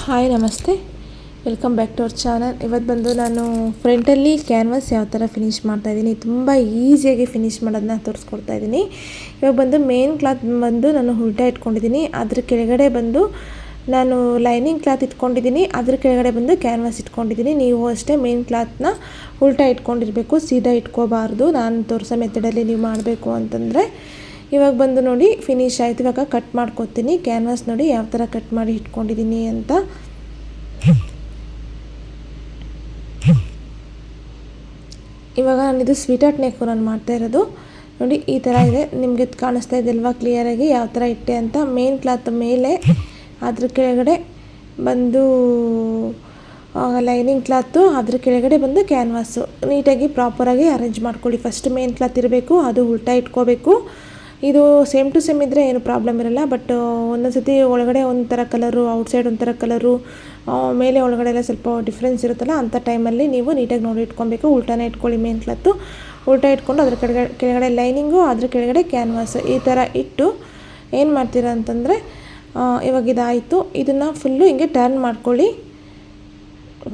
Hi ನಮಸ್ತೆ, welcome back to our channel. ಇವತ್ತು ಬಂದು ನಾನು ಫ್ರಂಟಲ್ಲಿ ಕ್ಯಾನ್ವಾಸ್ ಯಾವ ಥರ ಫಿನಿಷ್ ಮಾಡ್ತಾಯಿದ್ದೀನಿ, ತುಂಬ ಈಸಿಯಾಗಿ ಫಿನಿಷ್ ಮಾಡೋದನ್ನ ತೋರಿಸ್ಕೊಡ್ತಾ ಇದ್ದೀನಿ. ಇವಾಗ ಬಂದು ಮೇನ್ ಕ್ಲಾತ್ ಬಂದು ನಾನು ಉಲ್ಟಾ ಇಟ್ಕೊಂಡಿದ್ದೀನಿ. ಅದ್ರ ಕೆಳಗಡೆ ಬಂದು ನಾನು ಲೈನಿಂಗ್ ಕ್ಲಾತ್ ಇಟ್ಕೊಂಡಿದ್ದೀನಿ, ಅದ್ರ ಕೆಳಗಡೆ ಬಂದು ಕ್ಯಾನ್ವಾಸ್ ಇಟ್ಕೊಂಡಿದ್ದೀನಿ. ನೀವು ಅಷ್ಟೇ ಮೇನ್ ಕ್ಲಾತ್ನ ಉಲ್ಟಾ ಇಟ್ಕೊಂಡಿರಬೇಕು, ಸೀದಾ ಇಟ್ಕೋಬಾರ್ದು. ನಾನು ತೋರಿಸೋ ಮೆಥಡಲ್ಲಿ ನೀವು ಮಾಡಬೇಕು ಅಂತಂದರೆ. ಇವಾಗ ಬಂದು ನೋಡಿ ಫಿನಿಶ್ ಆಯಿತು. ಇವಾಗ ಕಟ್ ಮಾಡ್ಕೊತೀನಿ. ಕ್ಯಾನ್ವಾಸ್ ನೋಡಿ ಯಾವ ಥರ ಕಟ್ ಮಾಡಿ ಇಟ್ಕೊಂಡಿದ್ದೀನಿ ಅಂತ. ಇವಾಗ ನಾನಿದು ಸ್ವೀಟ್ ನೆಕ್ಕು ನಾನು ಮಾಡ್ತಾ ಇರೋದು ನೋಡಿ ಈ ಥರ ಇದೆ. ನಿಮಗೆ ಕಾಣಿಸ್ತಾ ಇದೆ ಅಲ್ವಾ ಕ್ಲಿಯರಾಗಿ ಯಾವ ಥರ ಇಟ್ಟೆ ಅಂತ. ಮೇನ್ ಕ್ಲಾತ್ ಮೇಲೆ ಅದ್ರ ಕೆಳಗಡೆ ಬಂದು ಲೈನಿಂಗ್ ಕ್ಲಾತು, ಅದ್ರ ಕೆಳಗಡೆ ಬಂದು ಕ್ಯಾನ್ವಾಸು ನೀಟಾಗಿ ಪ್ರಾಪರಾಗಿ ಅರೇಂಜ್ ಮಾಡ್ಕೊಳ್ಳಿ. ಫಸ್ಟ್ ಮೇನ್ ಕ್ಲಾತ್ ಇರಬೇಕು, ಅದು ಉಲ್ಟಾ ಇಟ್ಕೋಬೇಕು. ಇದು ಸೇಮ್ ಟು ಸೇಮ್ ಇದ್ದರೆ ಏನು ಪ್ರಾಬ್ಲಮ್ ಇರೋಲ್ಲ. ಬಟ್ ಒಂದೊಂದು ಸತಿ ಒಳಗಡೆ ಒಂಥರ ಕಲರು, ಔಟ್ಸೈಡ್ ಒಂಥರ ಕಲರು, ಮೇಲೆ ಒಳಗಡೆ ಎಲ್ಲ ಸ್ವಲ್ಪ ಡಿಫ್ರೆನ್ಸ್ ಇರುತ್ತಲ್ಲ, ಅಂಥ ಟೈಮಲ್ಲಿ ನೀವು ನೀಟಾಗಿ ನೋಡಿ ಇಟ್ಕೊಬೇಕು. ಉಲ್ಟಾನೇ ಇಟ್ಕೊಳ್ಳಿ. ಮೇನ್ ಕ್ಲಾತು ಉಲ್ಟಾ ಇಟ್ಕೊಂಡು ಅದ್ರ ಕೆಳಗಡೆ ಲೈನಿಂಗು, ಅದ್ರ ಕೆಳಗಡೆ ಕ್ಯಾನ್ವಾಸು ಈ ಥರ ಇಟ್ಟು ಏನು ಮಾಡ್ತೀರಾ ಅಂತಂದರೆ, ಇವಾಗ ಇದಾಯಿತು. ಇದನ್ನು ಫುಲ್ಲು ಹಿಂಗೆ ಟರ್ನ್ ಮಾಡ್ಕೊಳ್ಳಿ.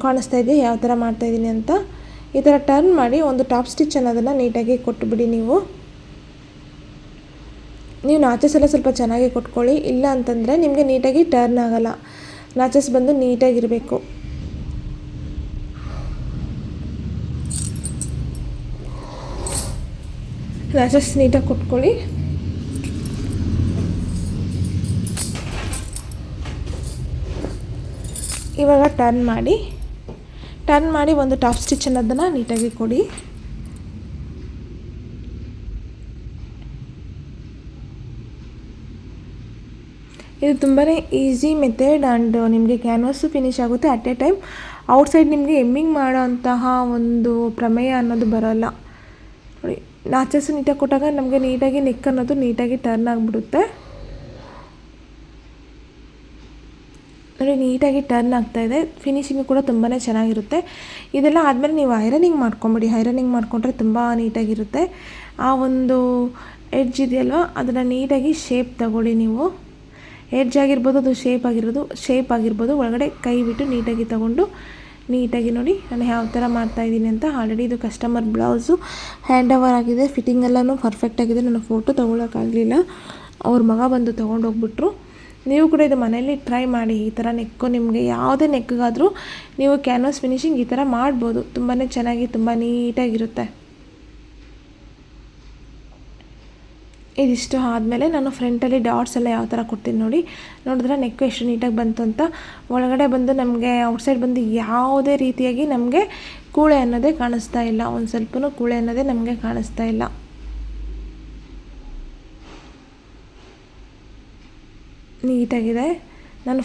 ಕಾಣಿಸ್ತಾ ಇದೆಯಾ ಯಾವ ಥರ ಮಾಡ್ತಾಯಿದ್ದೀನಿ ಅಂತ. ಈ ಥರ ಟರ್ನ್ ಮಾಡಿ ಒಂದು ಟಾಪ್ ಸ್ಟಿಚ್ ಅನ್ನೋದನ್ನು ನೀಟಾಗಿ ಕೊಟ್ಟುಬಿಡಿ. ನೀವು ನಾಚಸ್ ಎಲ್ಲ ಸ್ವಲ್ಪ ಚೆನ್ನಾಗಿ ಕೊಟ್ಕೊಳ್ಳಿ, ಇಲ್ಲ ಅಂತಂದರೆ ನಿಮಗೆ ನೀಟಾಗಿ ಟರ್ನ್ ಆಗೋಲ್ಲ. ನಾಚಸ್ ಬಂದು ನೀಟಾಗಿರಬೇಕು. ನಾಚಸ್ ನೀಟಾಗಿ ಕೊಟ್ಕೊಳ್ಳಿ. ಇವಾಗ ಟರ್ನ್ ಮಾಡಿ ಒಂದು ಟಾಪ್ ಸ್ಟಿಚ್ ಅನ್ನೋದನ್ನು ನೀಟಾಗಿ ಕೊಡಿ. ಇದು ತುಂಬಾ ಈಸಿ ಮೆಥಡ್ ಆ್ಯಂಡ್ ನಿಮಗೆ ಕ್ಯಾನ್ವಾಸು ಫಿನಿಶ್ ಆಗುತ್ತೆ. ಅಟ್ ಎ ಟೈಮ್ ಔಟ್ಸೈಡ್ ನಿಮಗೆ ಎಮ್ಮಿಂಗ್ ಮಾಡೋ ಅಂತಹ ಒಂದು ಪ್ರಮೇಯ ಅನ್ನೋದು ಬರೋಲ್ಲ. ನೋಡಿ ನಾಚಸ್ ನೀಟಾಗಿ ಕೊಟ್ಟಾಗ ನಮಗೆ ನೀಟಾಗಿ ನೆಕ್ ಅನ್ನೋದು ನೀಟಾಗಿ ಟರ್ನ್ ಆಗಿಬಿಡುತ್ತೆ. ನೋಡಿ ನೀಟಾಗಿ ಟರ್ನ್ ಆಗ್ತಾಯಿದೆ. ಫಿನಿಶಿಂಗು ಕೂಡ ತುಂಬಾ ಚೆನ್ನಾಗಿರುತ್ತೆ. ಇದೆಲ್ಲ ಆದಮೇಲೆ ನೀವು ಐರನಿಂಗ್ ಮಾಡ್ಕೊಂಬಿಡಿ. ಐರನಿಂಗ್ ಮಾಡಿಕೊಂಡ್ರೆ ತುಂಬ ನೀಟಾಗಿರುತ್ತೆ. ಆ ಒಂದು ಎಡ್ಜ್ ಇದೆಯಲ್ವ, ಅದನ್ನು ನೀಟಾಗಿ ಶೇಪ್ ತಗೊಳ್ಳಿ. ನೀವು ಎಡ್ಜ್ ಆಗಿರ್ಬೋದು, ಅದು ಶೇಪ್ ಆಗಿರ್ಬೋದು, ಒಳಗಡೆ ಕೈ ಬಿಟ್ಟು ನೀಟಾಗಿ ತಗೊಂಡು ನೀಟಾಗಿ ನೋಡಿ ನಾನು ಯಾವ ಥರ ಮಾಡ್ತಾಯಿದ್ದೀನಿ ಅಂತ. ಆಲ್ರೆಡಿ ಇದು ಕಸ್ಟಮರ್ ಬ್ಲೌಸು ಹ್ಯಾಂಡ್ ಓವರ್ ಆಗಿದೆ. ಫಿಟ್ಟಿಂಗ್ ಎಲ್ಲನೂ ಪರ್ಫೆಕ್ಟಾಗಿದೆ. ನಾನು ಫೋಟೋ ತೊಗೊಳಕ್ಕಾಗಲಿಲ್ಲ, ಅವ್ರ ಮಗ ಬಂದು ತೊಗೊಂಡೋಗ್ಬಿಟ್ರು. ನೀವು ಕೂಡ ಇದು ಮನೇಲಿ ಟ್ರೈ ಮಾಡಿ. ಈ ಥರ ನೆಕ್ಕು ನಿಮಗೆ ಯಾವುದೇ ನೆಕ್ಗಾದರೂ ನೀವು ಕ್ಯಾನ್ವಾಸ್ ಫಿನಿಶಿಂಗ್ ಈ ಥರ ಮಾಡ್ಬೋದು. ತುಂಬಾ ಚೆನ್ನಾಗಿ ತುಂಬ ನೀಟಾಗಿರುತ್ತೆ. ಇದಿಷ್ಟು ಆದಮೇಲೆ ನಾನು ಫ್ರಂಟಲ್ಲಿ ಡಾಟ್ಸ್ ಎಲ್ಲ ಯಾವ ಥರ ಕೊಡ್ತೀನಿ ನೋಡಿದ್ರೆ ನೆಕ್ಕು ಎಷ್ಟು ನೀಟಾಗಿ ಬಂತು ಅಂತ. ಒಳಗಡೆ ಬಂದು ನಮಗೆ ಔಟ್ಸೈಡ್ ಬಂದು ಯಾವುದೇ ರೀತಿಯಾಗಿ ನಮಗೆ ಕೂಳೆ ಅನ್ನೋದೇ ಕಾಣಿಸ್ತಾ ಇಲ್ಲ. ಒಂದು ಸ್ವಲ್ಪನೂ ಕೂಳೆ ಅನ್ನೋದೇ ನಮಗೆ ಕಾಣಿಸ್ತಾ ಇಲ್ಲ. ನೀಟಾಗಿದೆ. ನಾನು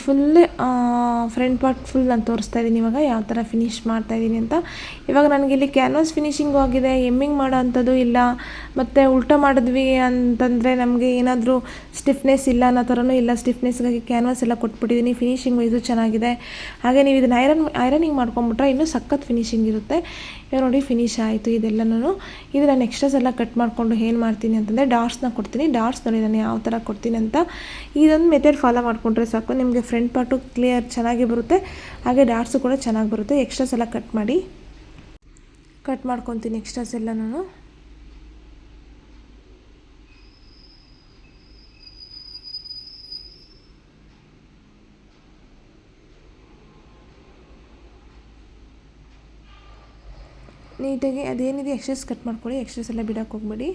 ಫ್ರಂಟ್ ಪಾರ್ಟ್ ಫುಲ್ ನಾನು ತೋರಿಸ್ತಾ ಇದ್ದೀನಿ ಇವಾಗ ಯಾವ ಥರ ಫಿನಿಷ್ ಮಾಡ್ತಾಯಿದ್ದೀನಿ ಅಂತ. ಇವಾಗ ನನಗಿಲ್ಲಿ ಕ್ಯಾನ್ವಾಸ್ ಫಿನಿಶಿಂಗು ಆಗಿದೆ, ಎಮ್ಮಿಂಗ್ ಮಾಡೋ ಅಂಥದ್ದು ಇಲ್ಲ. ಮತ್ತು ಉಲ್ಟಾ ಮಾಡಿದ್ವಿ ಅಂತಂದರೆ ನಮಗೆ ಏನಾದರೂ ಸ್ಟಿಫ್ನೆಸ್ ಇಲ್ಲ ಅನ್ನೋ ಥರನೂ ಇಲ್ಲ. ಸ್ಟಿಫ್ನೆಸ್ಗಾಗಿ ಕ್ಯಾನ್ವಾಸ್ ಎಲ್ಲ ಕೊಟ್ಬಿಟ್ಟಿದ್ದೀನಿ. ಫಿನಿಶಿಂಗು ಇದು ಚೆನ್ನಾಗಿದೆ. ಹಾಗೆ ನೀವು ಇದನ್ನು ಐರನಿಂಗ್ ಮಾಡ್ಕೊಂಬಿಟ್ರೆ ಇನ್ನೂ ಸಖತ್ ಫಿನಿಶಿಂಗ್ ಇರುತ್ತೆ. ಇವಾಗ ನೋಡಿ ಫಿನಿಶ್ ಆಯಿತು ಇದೆಲ್ಲನೂ. ಇದು ನಾನು ಎಕ್ಸ್ಟ್ರಾಸ್ ಎಲ್ಲ ಕಟ್ ಮಾಡಿಕೊಂಡು ಏನು ಮಾಡ್ತೀನಿ ಅಂತಂದರೆ ಡಾಟ್ಸ್ನ ಕೊಡ್ತೀನಿ. ಡಾಟ್ಸ್ ನೋಡಿ ನಾನು ಯಾವ ಥರ ಕೊಡ್ತೀನಿ ಅಂತ. ಇದೊಂದು ಮೆಥಡ್ ಫಾಲೋ ಮಾಡಿಕೊಂಡ್ರೆ ಸಾಕು, ನಿಮಗೆ ಫ್ರಂಟ್ ಪಾರ್ಟು ಕ್ಲಿಯರ್ ಚೆನ್ನಾಗಿ ಬರುತ್ತೆ. ಹಾಗೆ ಡಾಟ್ಸು ಕೂಡ ಚೆನ್ನಾಗಿ ಬರುತ್ತೆ. ಎಕ್ಸ್ಟ್ರಾಸ್ ಎಲ್ಲ ಕಟ್ ಮಾಡ್ಕೊತೀನಿ ಎಕ್ಸ್ಟ್ರಾಸ್ ಎಲ್ಲ ನಾನು. ನೀಟಾಗಿ ಅದೇನಿದೆ ಎಕ್ಸ್ಟ್ರಾಸ್ ಕಟ್ ಮಾಡ್ಕೊಳ್ಳಿ. ಎಕ್ಸ್ಟ್ರಾಸ್ ಎಲ್ಲ ಬಿಡೋಕ್ಕೆ ಹೋಗ್ಬೇಡಿ.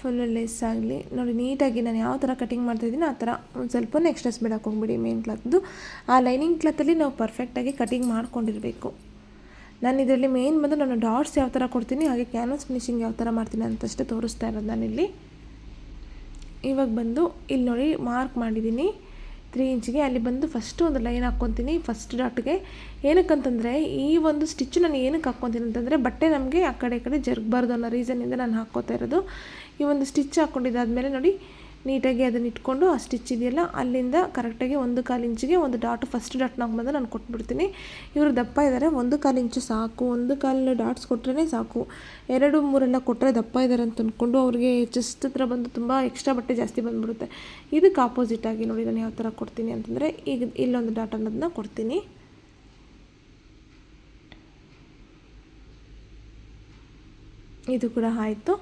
ಫುಲ್ಲು ಲೆಸ್ ಆಗಲಿ ನೋಡಿ. ನೀಟಾಗಿ ನಾನು ಯಾವ ಥರ ಕಟಿಂಗ್ ಮಾಡ್ತಾಯಿದ್ದೀನಿ ಆ ಥರ ಒಂದು ಸ್ವಲ್ಪ ಎಕ್ಸ್ಟ್ರಾಸ್ ಬಿಡೋಕ್ಕೆ ಹೋಗ್ಬಿಡಿ. ಮೇನ್ ಕ್ಲಾತ್ದು ಆ ಲೈನಿಂಗ್ ಕ್ಲಾತಲ್ಲಿ ನಾವು ಪರ್ಫೆಕ್ಟಾಗಿ ಕಟಿಂಗ್ ಮಾಡ್ಕೊಂಡಿರಬೇಕು. ನಾನು ಇದರಲ್ಲಿ ಮೇನ್ ಬಂದು ನಾನು ಡಾಟ್ಸ್ ಯಾವ ಥರ ಕೊಡ್ತೀನಿ, ಹಾಗೆ ಕ್ಯಾನ್ವಾಸ್ ಫಿನಿಶಿಂಗ್ ಯಾವ ಥರ ಮಾಡ್ತೀನಿ ಅಂತಷ್ಟೇ ತೋರಿಸ್ತಾ ಇರೋದು ನಾನಿಲ್ಲಿ. ಇವಾಗ ಬಂದು ಇಲ್ಲಿ ನೋಡಿ ಮಾರ್ಕ್ ಮಾಡಿದ್ದೀನಿ 3 ಇಂಚಿಗೆ. ಅಲ್ಲಿ ಬಂದು ಫಸ್ಟು ಒಂದು ಲೈನ್ ಹಾಕ್ಕೊತೀನಿ ಫಸ್ಟ್ ಡಾಟ್ಗೆ. ಏನಕ್ಕಂತಂದರೆ ಈ ಒಂದು ಸ್ಟಿಚ್ಚು ನಾನು ಏನಕ್ಕೆ ಹಾಕ್ಕೊತೀನಿ ಅಂತಂದರೆ ಬಟ್ಟೆ ನಮಗೆ ಆ ಕಡೆ ಈ ಕಡೆ ಜರುಗಬಾರ್ದು ಅನ್ನೋ ರೀಸನ್ನಿಂದ ನಾನು ಹಾಕ್ಕೋತಾ ಇರೋದು. ಈ ಒಂದು ಸ್ಟಿಚ್ ಹಾಕ್ಕೊಂಡಿದ್ದಾದಮೇಲೆ ನೋಡಿ ನೀಟಾಗಿ ಅದನ್ನು ಇಟ್ಕೊಂಡು ಆ ಸ್ಟಿಚ್ ಇದೆಯಲ್ಲ ಅಲ್ಲಿಂದ ಕರೆಕ್ಟಾಗಿ 1/4 ಇಂಚಿಗೆ ಒಂದು ಡಾಟ್ ಫಸ್ಟ್ ಡಾಟ್ನ ಹಾಕ್ಬಂದು ನಾನು ಕೊಟ್ಬಿಡ್ತೀನಿ. ಇವರು ದಪ್ಪ ಇದ್ದಾರೆ, 1/4 ಇಂಚು ಸಾಕು, 1/4 ಡಾಟ್ಸ್ ಕೊಟ್ಟರೆ ಸಾಕು. 2, 3 ಕೊಟ್ಟರೆ ದಪ್ಪ ಇದ್ದಾರೆ ಅಂತ ಅಂದ್ಕೊಂಡು ಅವ್ರಿಗೆ ಚೆಸ್ಟ್ ಹತ್ರ ಬಂದು ತುಂಬ ಎಕ್ಸ್ಟ್ರಾ ಬಟ್ಟೆ ಜಾಸ್ತಿ ಬಂದುಬಿಡುತ್ತೆ. ಇದಕ್ಕೆ ಆಪೋಸಿಟಾಗಿ ನೋಡಿ ನಾನು ಯಾವ ಥರ ಕೊಡ್ತೀನಿ ಅಂತಂದರೆ, ಈಗ ಇಲ್ಲೊಂದು ಡಾಟ್ ಅನ್ನೋದನ್ನ ಕೊಡ್ತೀನಿ. ಇದು ಕೂಡ ಆಯಿತು.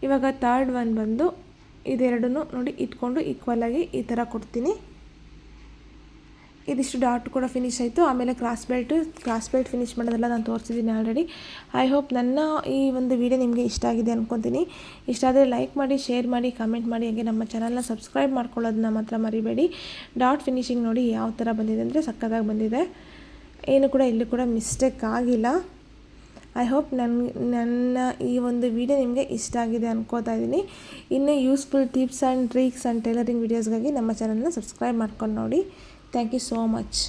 ಇವಾಗ ಥರ್ಡ್ ಒನ್ ಬಂದು ಇದೆರಡನ್ನೂ ನೋಡಿ ಇಟ್ಕೊಂಡು ಈಕ್ವಲಾಗಿ ಈ ಥರ ಕೊಡ್ತೀನಿ. ಇದಿಷ್ಟು ಡಾಟ್ ಕೂಡ ಫಿನಿಶ್ ಆಯಿತು. ಆಮೇಲೆ ಕ್ರಾಸ್ ಬೆಲ್ಟ್ ಫಿನಿಶ್ ಮಾಡೋದೆಲ್ಲ ನಾನು ತೋರಿಸಿದ್ದೀನಿ ಆಲ್ರೆಡಿ. ಐ ಹೋಪ್ ನನ್ನ ಈ ಒಂದು ವಿಡಿಯೋ ನಿಮಗೆ ಇಷ್ಟ ಆಗಿದೆ ಅಂದ್ಕೊತೀನಿ. ಇಷ್ಟ ಆದರೆ ಲೈಕ್ ಮಾಡಿ, ಶೇರ್ ಮಾಡಿ, ಕಮೆಂಟ್ ಮಾಡಿ, ಹಾಗೆ ನಮ್ಮ ಚಾನಲ್ನ ಸಬ್ಸ್ಕ್ರೈಬ್ ಮಾಡ್ಕೊಳ್ಳೋದನ್ನ ಮಾತ್ರ ಮರಿಬೇಡಿ. ಡಾಟ್ ಫಿನಿಶಿಂಗ್ ನೋಡಿ ಯಾವ ಥರ ಬಂದಿದೆ ಅಂದರೆ ಸಕ್ಕತ್ತಾಗಿ ಬಂದಿದೆ. ಏನು ಕೂಡ ಇಲ್ಲಿ ಕೂಡ ಮಿಸ್ಟೇಕ್ ಆಗಿಲ್ಲ. ಐ ಹೋಪ್ ನನ್ನ ಈ ಒಂದು ವಿಡಿಯೋ ನಿಮಗೆ ಇಷ್ಟ ಆಗಿದೆ ಅನ್ಕೋತಾ ಇದ್ದೀನಿ. ಇನ್ನೂ useful tips and tricks and tailoring ವೀಡಿಯೋಸ್ಗಾಗಿ ನಮ್ಮ ಚಾನಲ್ನ ಸಬ್ಸ್ಕ್ರೈಬ್ ಮಾಡ್ಕೊಂಡು ನೋಡಿ. Thank you so much.